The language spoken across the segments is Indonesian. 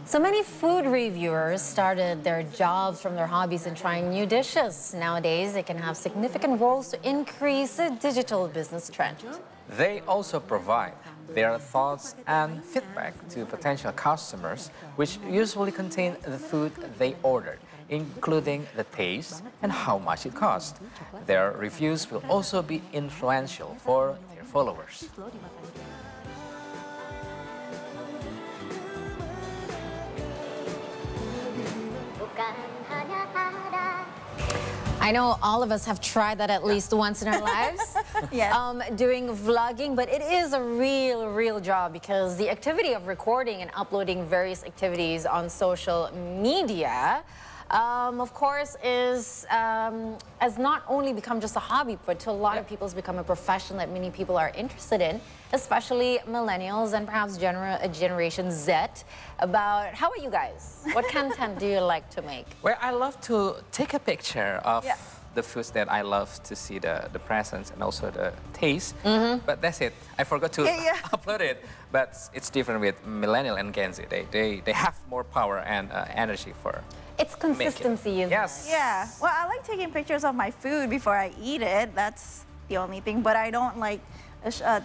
So many food reviewers started their jobs from their hobbies and trying new dishes. Nowadays, they can have significant roles to increase the digital business trend. They also provide their thoughts and feedback to potential customers, which usually contain the food they ordered, including the taste and how much it cost. Their reviews will also be influential for their followers. I know all of us have tried that at least once in our lives, Yes. Doing vlogging, but it is a real job because the activity of recording and uploading various activities on social media, of course, has not only become just a hobby, but to a lot of people has become a profession that many people are interested in, especially millennials and perhaps Generation Z. How about you guys? What content do you like to make? Well, I love to take a picture of the foods that I love to see the presence and also the taste. But that's it. I forgot to upload it. But it's different with millennial and Gen Z. They have more power and energy for It's consistency, isn't Yes. it? Yeah. Well, I like taking pictures of my food before I eat it. That's the only thing. But I don't like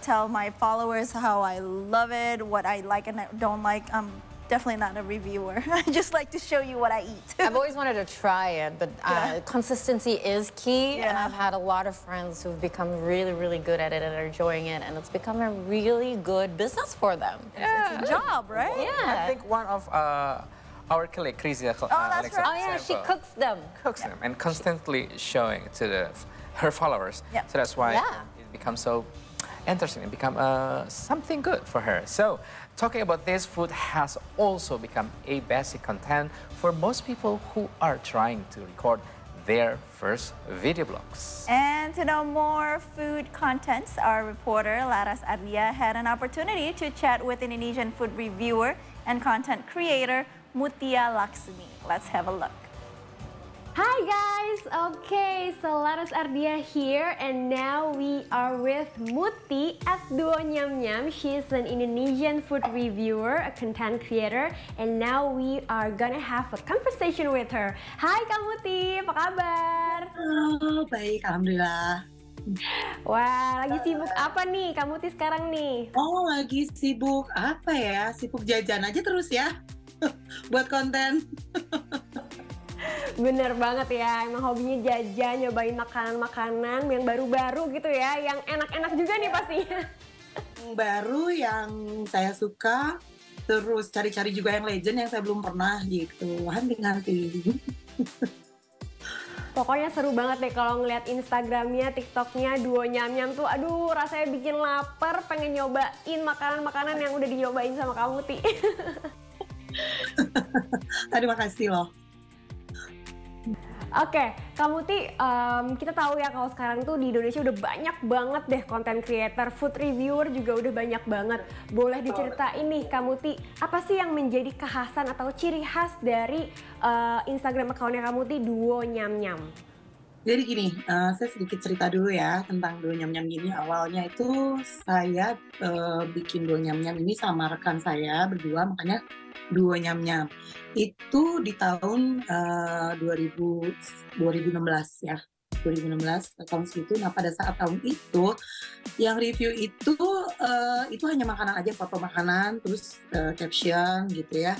tell my followers how I love it, what I like and I don't like. I'm definitely not a reviewer. I just like to show you what I eat. I've always wanted to try it, but consistency is key. And Yeah. I've had a lot of friends who've become really good at it and are enjoying it. And it's become a really good business for them. It's a job, right? Yeah. I think one of our colleague, Krisia, that's right. Oh yeah, she cooks them. cooks them and constantly showing to her followers. Yeah. So that's why Yeah. it becomes so interesting and become something good for her. So talking about this, food has also become a basic content for most people who are trying to record their first video blogs. And to know more food contents, our reporter Laras Ardia had an opportunity to chat with Indonesian food reviewer and content creator Mutia Laksmi. Let's have a look. Hi guys, okay, so Laras Ardia here and now we are with Muti at Duo Nyam Nyam. She is an Indonesian food reviewer, a content creator, and now we are gonna have a conversation with her. Hai Kak Muti, apa kabar? Halo, baik, alhamdulillah. Wah, lagi sibuk apa nih Kak Muti sekarang nih? Oh, lagi sibuk apa ya? Sibuk jajan aja terus ya, buat konten. Bener banget ya, emang hobinya jajan, nyobain makanan-makanan yang baru-baru gitu ya, yang enak-enak juga nih pastinya. Yang baru yang saya suka, terus cari-cari juga yang legend yang saya belum pernah gitu. Nanti. Pokoknya seru banget deh kalau ngeliat Instagramnya, TikToknya Duo Nyam Nyam tuh, aduh rasanya bikin lapar, pengen nyobain makanan-makanan yang udah dinyobain sama kamu, Ti. Terima kasih loh. Oke, Kak Muti, kita tahu ya kalau sekarang tuh di Indonesia udah banyak banget deh konten creator, food reviewer juga udah banyak banget. Boleh diceritain nih Kak Muti, apa sih yang menjadi kekhasan atau ciri khas dari Instagram account-nya Kak Muti Duo Nyam Nyam? Jadi gini, saya sedikit cerita dulu ya tentang Duo Nyam Nyam ini. Awalnya itu saya bikin Duo Nyam Nyam ini sama rekan saya berdua, makanya Duo Nyam Nyam. Itu di tahun 2016 ya, 2016 tahun segitu. Nah pada saat tahun itu, yang review itu hanya makanan aja, foto makanan, terus caption gitu ya.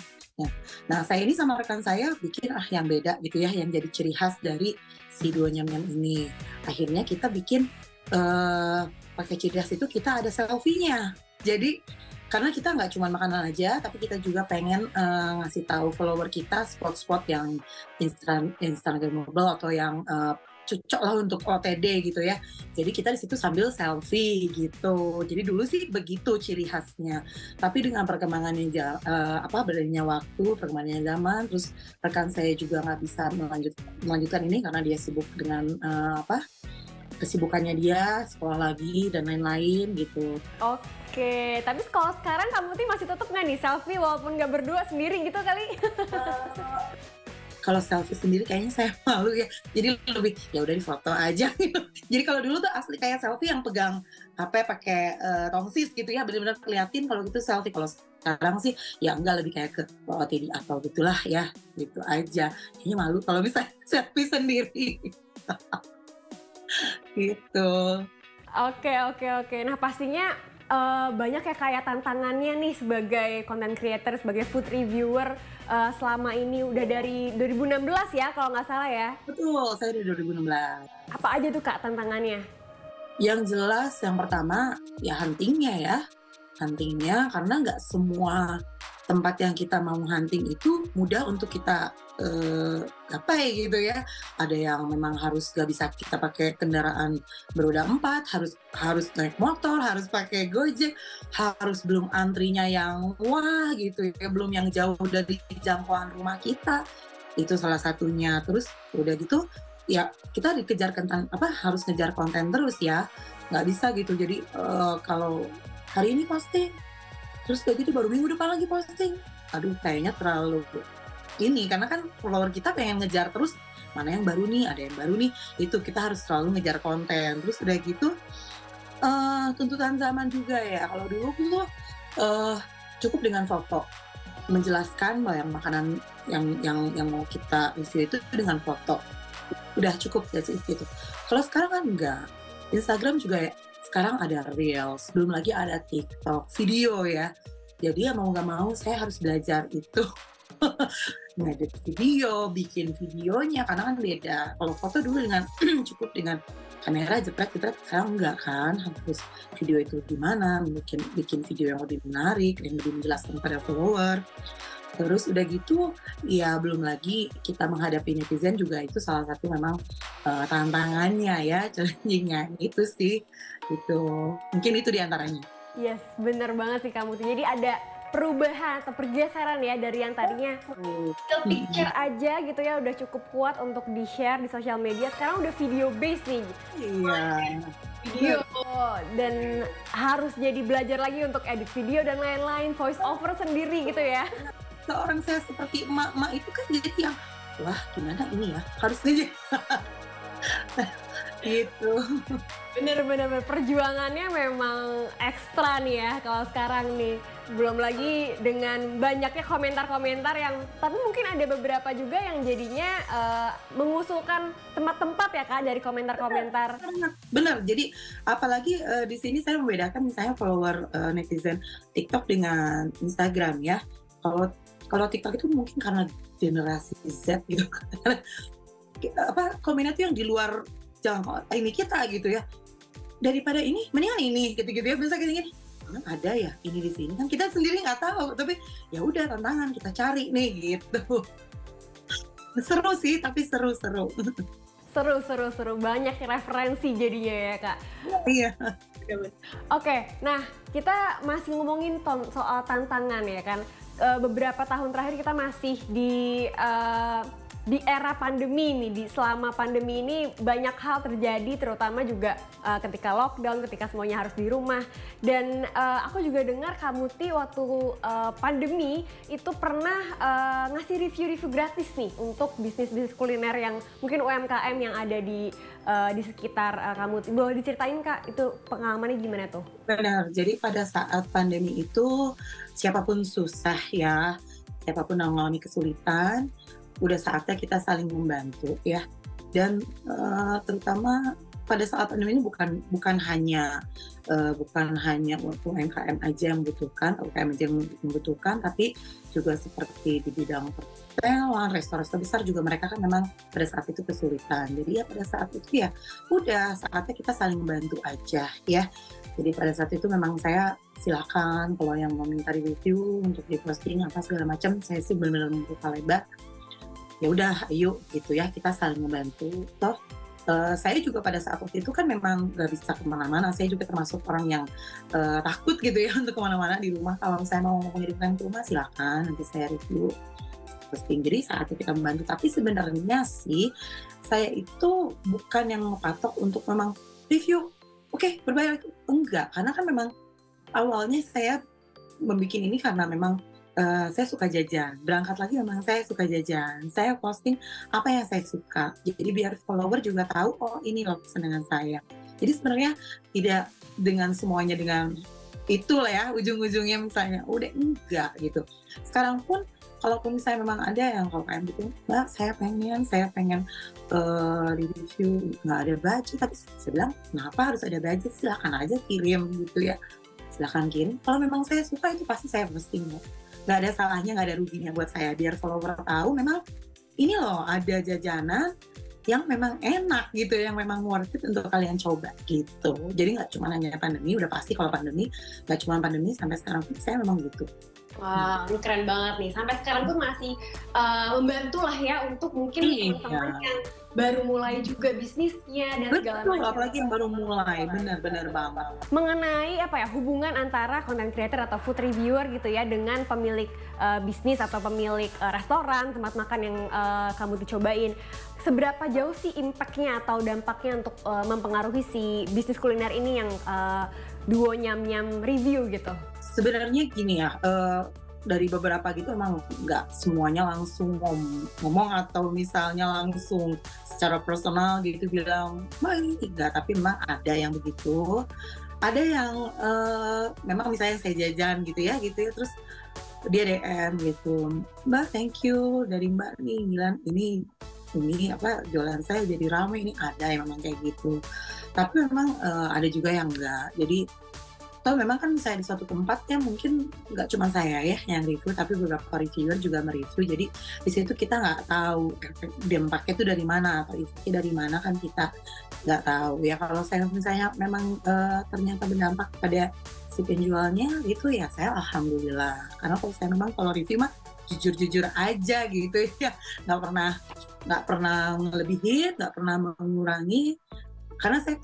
Nah saya ini sama rekan saya bikin yang beda gitu ya, yang jadi ciri khas dari si Duo Nyam Nyam ini. Akhirnya kita bikin pakai ciri khas itu kita ada selfie-nya. Jadi karena kita nggak cuma makanan aja, tapi kita juga pengen ngasih tahu follower kita spot-spot yang instagramable atau yang cocok lah untuk OTD gitu ya. Jadi kita di situ sambil selfie gitu. Jadi dulu sih begitu ciri khasnya. Tapi dengan perkembangannya berjalannya waktu, perkembangannya zaman, terus rekan saya juga nggak bisa melanjutkan ini karena dia sibuk dengan kesibukannya dia, sekolah lagi dan lain-lain gitu. Oke, tapi kalau sekarang Kak Muti masih tetap nggak nih selfie walaupun nggak berdua sendiri gitu kali? kalau selfie sendiri kayaknya saya malu ya. Jadi lebih ya udah difoto aja gitu. Jadi kalau dulu tuh asli kayak selfie yang pegang HP pakai tongsis gitu ya, benar-benar keliatin kalau gitu selfie. Kalau sekarang sih ya enggak, lebih kayak ke OOTD atau gitulah ya, gitu aja. Kayaknya malu kalau misalnya selfie sendiri. Gitu. Oke. Nah pastinya banyak ya kayak tantangannya nih sebagai content creator, sebagai food reviewer selama ini udah dari 2016 ya kalau nggak salah ya. Betul, saya dari 2016. Apa aja tuh Kak tantangannya? Yang jelas yang pertama ya huntingnya ya. Huntingnya karena nggak semua tempat yang kita mau hunting itu mudah untuk kita gapai gitu ya. Ada yang memang harus nggak bisa kita pakai kendaraan beroda 4, harus naik motor, harus pakai Gojek, harus belum antrinya yang wah gitu ya, belum yang jauh dari jangkauan rumah kita. Itu salah satunya. Terus udah gitu ya kita harus ngejar konten terus ya. Nggak bisa gitu. Jadi kalau hari ini posting, terus kayak gitu baru minggu depan lagi posting. Aduh kayaknya terlalu ini, karena kan follower kita pengen ngejar terus mana yang baru nih, ada yang baru nih, itu kita harus selalu ngejar konten. Terus udah gitu tuntutan zaman juga ya. Kalau dulu tuh cukup dengan foto, menjelaskan bahwa yang makanan yang mau kita review itu dengan foto udah cukup dari itu. Kalau sekarang kan enggak. Instagram juga ya, sekarang ada Reels, belum lagi ada TikTok, video ya. Jadi ya mau nggak mau saya harus belajar itu. Ngedit video, bikin videonya, karena kan beda. Kalau foto dulu dengan cukup dengan kamera jepret, sekarang enggak kan, harus video itu gimana, bikin video yang lebih menarik, yang lebih menjelaskan pada follower. Terus udah gitu, ya belum lagi kita menghadapi netizen juga, itu salah satu memang tantangannya ya, challenging-nya itu sih, itu mungkin itu diantaranya. Yes, bener banget sih kamu. Jadi ada perubahan atau pergeseran ya dari yang tadinya still picture aja gitu ya, udah cukup kuat untuk di-share di sosial media, sekarang udah video based nih. Iya. Video dan harus jadi belajar lagi untuk edit video dan lain-lain, voice over sendiri gitu ya. Seorang saya seperti emak-emak itu kan jadi yang wah gimana ini ya, harus aja gitu. Bener-bener perjuangannya memang ekstra nih ya kalau sekarang nih. Belum lagi dengan banyaknya komentar-komentar yang, tapi mungkin ada beberapa juga yang jadinya mengusulkan tempat-tempat ya Kak dari komentar-komentar. Bener, jadi apalagi di sini saya membedakan misalnya follower netizen TikTok dengan Instagram ya. Kalau TikTok itu mungkin karena generasi Z gitu, komennya tuh yang di luar jangkauan ini kita gitu ya. Daripada ini, mendingan ini gitu-gitu ya. Bisa gini-gini, ada ya ini di sini kan kita sendiri nggak tahu, tapi ya udah tantangan kita cari nih gitu. Seru sih, tapi seru. Seru, banyak referensi jadinya ya Kak. Iya. Oke, nah kita masih ngomongin soal tantangan ya kan. Beberapa tahun terakhir kita masih di era pandemi nih, selama pandemi ini banyak hal terjadi, terutama juga ketika lockdown, ketika semuanya harus di rumah. Dan aku juga dengar Kak Muti waktu pandemi itu pernah ngasih review-review gratis nih untuk bisnis-bisnis kuliner yang mungkin UMKM yang ada di sekitar Kak Muti. Boleh diceritain Kak, itu pengalamannya gimana tuh? Benar, jadi pada saat pandemi itu siapapun susah ya, siapapun yang mengalami kesulitan, udah saatnya kita saling membantu ya. Dan terutama pada saat pandemi ini bukan hanya UMKM aja yang membutuhkan, tapi juga seperti di bidang perhotelan, restoran besar juga mereka kan memang pada saat itu kesulitan. Jadi ya pada saat itu ya udah saatnya kita saling membantu aja ya. Jadi pada saat itu memang saya silakan kalau yang mau minta review untuk diposting apa segala macam, saya sih benar-benar membuka lebar. Ya udah ayo gitu ya, kita saling membantu. Toh saya juga pada saat waktu itu kan memang gak bisa kemana-mana, saya juga termasuk orang yang takut gitu ya untuk kemana-mana di rumah. Kalau saya mau mengirimkan ke rumah silakan, nanti saya review posting. Jadi saatnya kita membantu, tapi sebenarnya sih saya itu bukan yang patok untuk memang review oke, berbayar, enggak, karena kan memang awalnya saya membuat ini karena memang saya suka jajan. Berangkat lagi memang saya suka jajan. Saya posting apa yang saya suka. Jadi biar follower juga tahu, oh ini loh kesenangan saya. Jadi sebenarnya tidak dengan semuanya dengan itulah ya ujung-ujungnya misalnya udah enggak gitu. Sekarang pun kalaupun misalnya memang ada yang kalau kayak gitu, Mbak saya pengen di review nggak ada budget, tapi saya bilang kenapa harus ada budget, silahkan aja kirim gitu ya, silahkan kirim. Kalau memang saya suka itu pasti saya posting ya. Nggak ada salahnya, nggak ada ruginya buat saya, biar follower tahu memang ini loh ada jajanan yang memang enak gitu, yang memang worth it untuk kalian coba gitu. Jadi nggak cuma hanya pandemi, udah pasti kalau pandemi, nggak cuma pandemi, sampai sekarang pun saya memang gitu. Wah, ini keren banget nih. Sampai sekarang tuh masih membantu lah ya untuk mungkin teman-teman yang baru mulai juga bisnisnya dan segala Betul, macam. apalagi yang baru mulai, benar-benar banget. Mengenai apa ya hubungan antara content creator atau food reviewer gitu ya dengan pemilik bisnis atau pemilik restoran, tempat makan yang kamu dicobain. Seberapa jauh sih impactnya atau dampaknya untuk mempengaruhi si bisnis kuliner ini yang Duo Nyam Nyam review gitu? Sebenarnya gini ya, dari beberapa gitu emang nggak semuanya langsung ngomong atau misalnya langsung secara personal gitu bilang, Mbak ini enggak, tapi memang ada yang begitu. Ada yang memang misalnya saya jajan gitu ya, terus dia DM gitu, Mbak thank you dari Mbak nih, bilang ini apa jualan saya jadi ramai, ini ada yang memang kayak gitu. Tapi memang ada juga yang enggak. Jadi atau memang kan misalnya di suatu tempat ya mungkin nggak cuma saya ya yang review, tapi beberapa reviewer juga mereview. Jadi di situ kita nggak tahu efek dampaknya itu dari mana atau efeknya dari mana, kan kita nggak tahu ya. Kalau saya misalnya memang ternyata berdampak pada si penjualnya itu ya saya alhamdulillah. Karena kalau saya memang kalau review mah jujur-jujur aja gitu ya, nggak pernah ngelebihin, nggak pernah mengurangi. Karena saya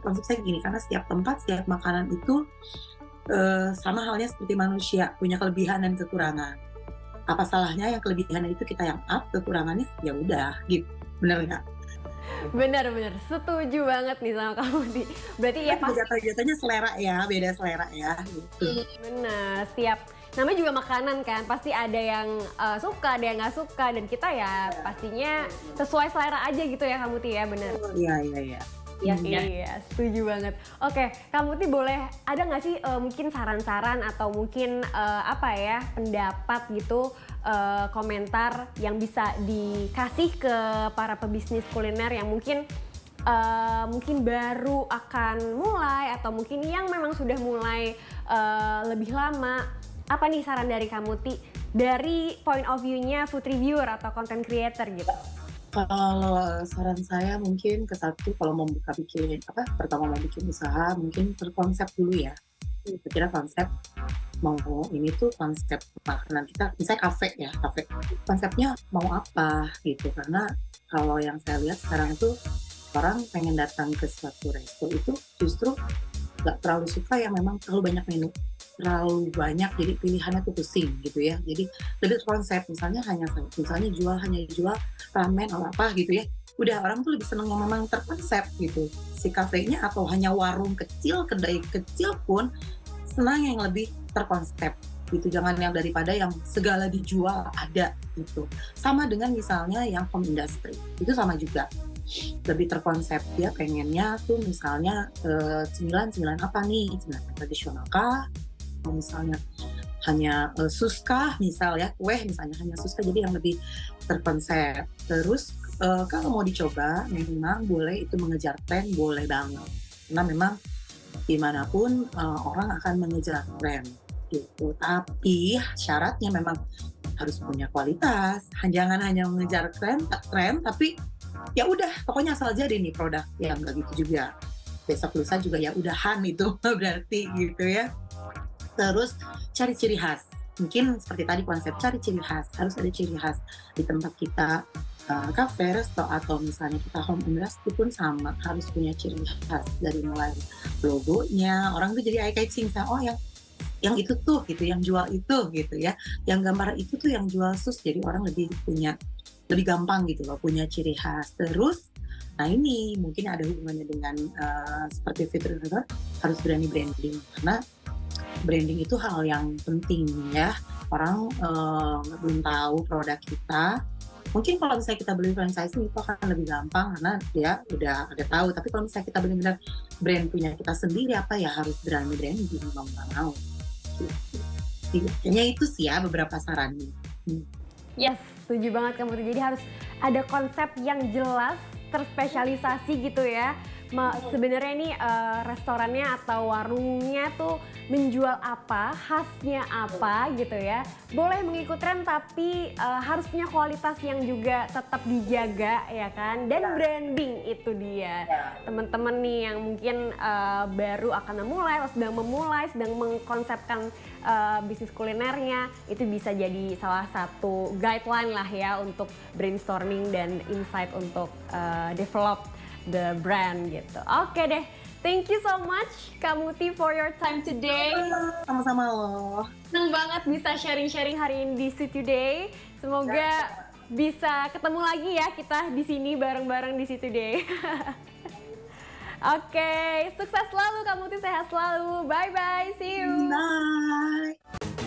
konsep saya gini, karena setiap tempat, setiap makanan itu sama halnya seperti manusia, punya kelebihan dan kekurangan. Apa salahnya yang kelebihan itu kita yang up, kekurangannya ya udah gitu, bener nggak? Bener, setuju banget nih sama kamu di. Berarti ya pasti jatuh-jatuhnya selera ya, beda selera ya. Gitu. Bener, namanya juga makanan kan, pasti ada yang suka, ada yang nggak suka, dan kita ya pastinya sesuai selera aja gitu ya Kak Muti ya, bener? Iya. Iya, setuju banget. Oke, Kak Muti boleh, ada nggak sih mungkin saran-saran atau mungkin apa ya, pendapat gitu, komentar yang bisa dikasih ke para pebisnis kuliner yang mungkin baru akan mulai atau mungkin yang memang sudah mulai lebih lama. Apa nih saran dari Kak Muti dari point of view-nya food reviewer atau content creator gitu? Kalau saran saya mungkin ke satu, kalau pertama mau bikin usaha mungkin terkonsep dulu ya. Kira konsep mau ini tuh konsep makanan kita, misalnya kafe. Konsepnya mau apa gitu, karena kalau yang saya lihat sekarang itu orang pengen datang ke suatu resto itu justru nggak terlalu suka yang memang terlalu banyak menu, terlalu banyak, jadi pilihannya tuh pusing gitu ya. Jadi lebih konsep, misalnya jual ramen atau apa gitu ya. Udah orang tuh lebih seneng yang memang terkonsep gitu. Si kafenya atau hanya warung kecil, kedai kecil pun senang yang lebih terkonsep gitu. Jangan yang daripada yang segala dijual ada gitu. Sama dengan misalnya yang home industry, itu sama juga. Lebih terkonsep, dia pengennya tuh misalnya cemilan apa nih, cemilan tradisional kah, misalnya hanya suska misalnya, kue misalnya hanya suska, jadi yang lebih terkonsep. Terus kalau mau dicoba memang boleh itu mengejar tren, boleh banget, karena memang dimanapun orang akan mengejar tren gitu, tapi syaratnya memang harus punya kualitas. Jangan hanya mengejar tren tapi ya udah pokoknya asal jadi nih produk, ya nggak gitu juga. Besok lusa juga ya udahan itu berarti gitu ya. Terus cari ciri khas, mungkin seperti tadi konsep cari ciri khas, harus ada ciri khas di tempat kita. Cafe, resto, atau misalnya kita home industry pun sama, harus punya ciri khas dari mulai logonya, orang tuh jadi eye catching, oh yang itu tuh gitu, yang jual itu gitu ya, yang gambar itu tuh yang jual sus, jadi orang lebih gampang gitu loh, punya ciri khas. Terus nah ini mungkin ada hubungannya dengan seperti fitur harus berani branding, karena branding itu hal yang penting ya. orang belum tahu produk kita. Mungkin kalau misalnya kita beli franchising itu akan lebih gampang karena dia udah ada tahu. Tapi kalau misalnya kita benar-benar brand punya kita sendiri, apa ya harus berani branding mau nggak mau. Kayaknya itu sih ya beberapa sarannya. Yes, setuju banget kamu. Jadi harus ada konsep yang jelas, terspesialisasi gitu ya. Sebenarnya nih restorannya atau warungnya tuh menjual apa, khasnya apa gitu ya. Boleh mengikut tren tapi harus punya kualitas yang juga tetap dijaga ya kan. Dan branding itu dia. Teman-teman nih yang mungkin baru akan memulai atau sedang mengkonsepkan bisnis kulinernya, itu bisa jadi salah satu guideline lah ya untuk brainstorming dan insight untuk develop the brand gitu. Oke deh, thank you so much Kak Muti for your time today. Sama-sama loh. Senang banget bisa sharing-sharing hari ini di See Today. Semoga bisa ketemu lagi ya kita di sini bareng-bareng di See Today. Oke, sukses selalu Kak Muti, sehat selalu. Bye-bye, see you. Bye.